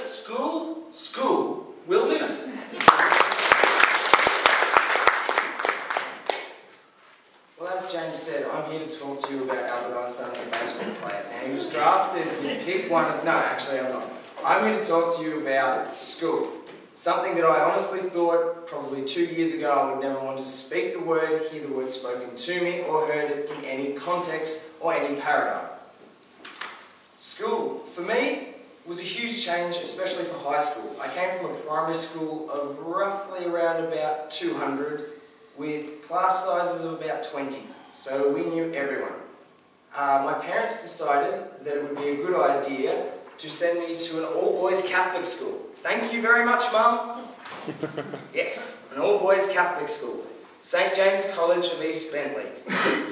School will win it. Well, as James said, I'm here to talk to you about Albert Einstein as a baseball player. Now, he was drafted with pick one of... No, actually, I'm not. I'm here to talk to you about school. Something that I honestly thought probably 2 years ago I would never want to speak the word, hear the word spoken to me, or heard it in any context or any paradigm. School, for me, was a huge change, especially for high school. I came from a primary school of roughly around about 200, with class sizes of about 20, so we knew everyone. My parents decided that it would be a good idea to send me to an all-boys Catholic school. Thank you very much, Mum. Yes, an all-boys Catholic school. St. James College of East Bentley.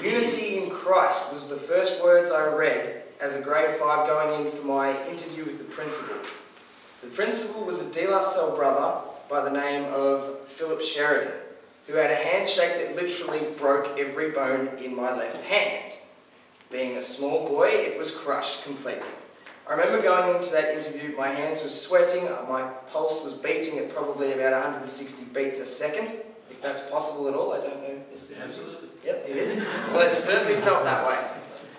Unity in Christ was the first words I read as a grade 5 going in for my interview with the principal. The principal was a De La Salle brother by the name of Philip Sheridan, who had a handshake that literally broke every bone in my left hand. Being a small boy, it was crushed completely. I remember going into that interview, my hands were sweating, my pulse was beating at probably about 160 beats a second, if that's possible at all, I don't know. Absolutely. Yep, it is. Well, it certainly felt that way.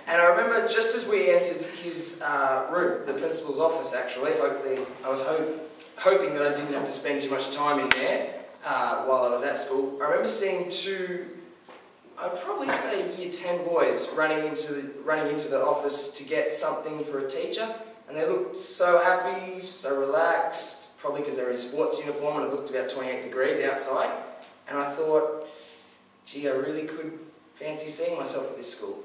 And I remember just as we entered his room, the principal's office actually, hopefully, I was hoping that I didn't have to spend too much time in there while I was at school. I remember seeing two, I'd probably say year 10 boys running into the office to get something for a teacher, and they looked so happy, so relaxed, probably because they were in sports uniform and it looked about 28 degrees outside, and I thought, gee, I really could fancy seeing myself at this school.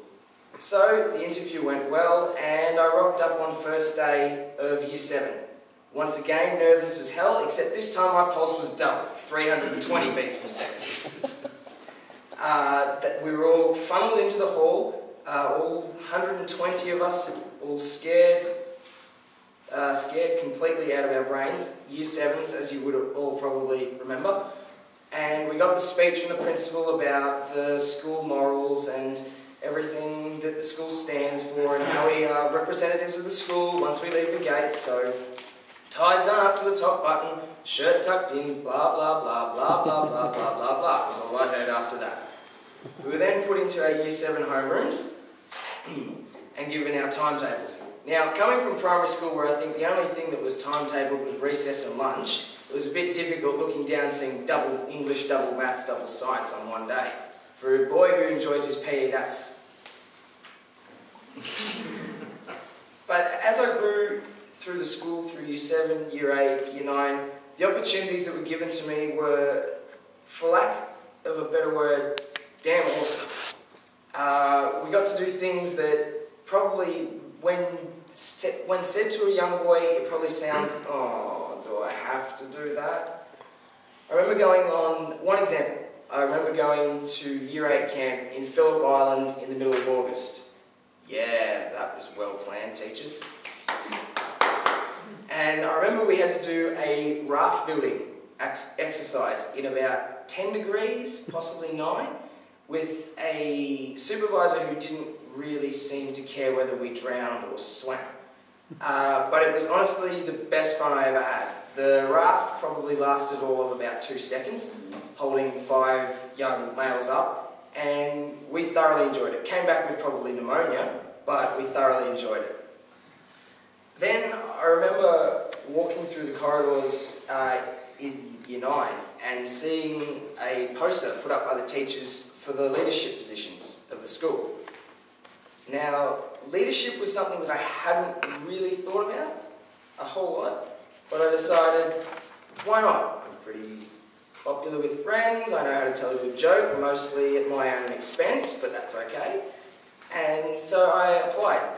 So the interview went well, and I rocked up on first day of year 7. Once again, nervous as hell, except this time my pulse was double, 320 beats per second. That we were all funneled into the hall, all 120 of us, all scared completely out of our brains, year 7s, as you would all probably remember. And we got the speech from the principal about the school morals and everything that the school stands for and how we are representatives of the school once we leave the gates. So, ties done up to the top button, shirt tucked in, blah blah blah blah blah blah blah blah blah was all I heard after that. We were then put into our year 7 homerooms and given our timetables. Now, coming from primary school where I think the only thing that was timetabled was recess and lunch, it was a bit difficult looking down seeing double English, double maths, double science on one day. For a boy who enjoys his PE, that's... But as I grew through the school, through year 7, year 8, year 9, the opportunities that were given to me were, for lack of a better word, damn awesome. We got to do things that probably, when said to a young boy, it probably sounds, oh, do I have to do that? I remember going on, one example, I remember going to year 8 camp in Phillip Island in the middle of August. Yeah, that was well planned, teachers. And I remember we had to do a raft building exercise in about 10 degrees, possibly 9, with a supervisor who didn't really seem to care whether we drowned or swam. But it was honestly the best fun I ever had. The raft probably lasted all of about 2 seconds, holding 5 young males up, and we thoroughly enjoyed it. Came back with probably pneumonia, but we thoroughly enjoyed it. Then I remember walking through the corridors in year 9 and seeing a poster put up by the teachers for the leadership positions of the school. Now, leadership was something that I hadn't really thought about a whole lot, but I decided, why not? I'm pretty popular with friends, I know how to tell a good joke, mostly at my own expense, but that's okay. And so I applied.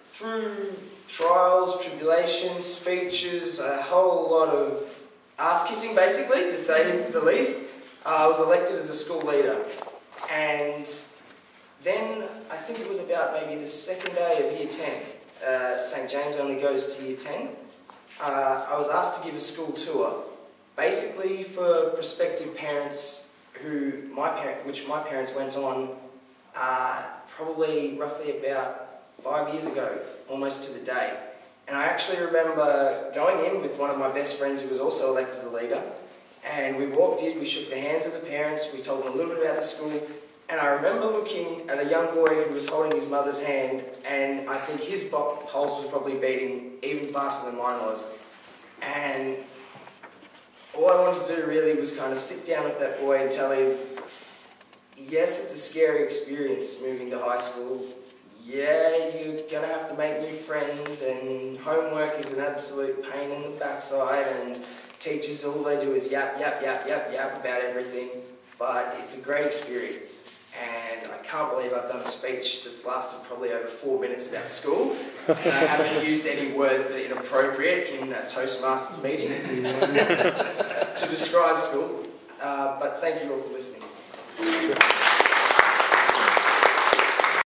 Through trials, tribulations, speeches, a whole lot of ass-kissing basically, to say the least, I was elected as a school leader. And then, I think it was about maybe the second day of year 10, St. James only goes to year 10, I was asked to give a school tour, basically for prospective parents which my parents went on probably roughly about 5 years ago, almost to the day. And I actually remember going in with one of my best friends who was also elected a leader, and we walked in, we shook the hands of the parents, we told them a little bit about the school, and I remember looking at a young boy who was holding his mother's hand, and I think his pulse was probably beating even faster than mine was. And all I wanted to do really was kind of sit down with that boy and tell him, yes, it's a scary experience moving to high school. Yeah, you're going to have to make new friends, and homework is an absolute pain in the backside, and teachers, all they do is yap, yap, yap, yap, yap about everything. But it's a great experience, and I can't believe I've done a speech that's lasted probably over 4 minutes about school. I haven't used any words that are inappropriate in a Toastmasters meeting to describe school. But thank you all for listening.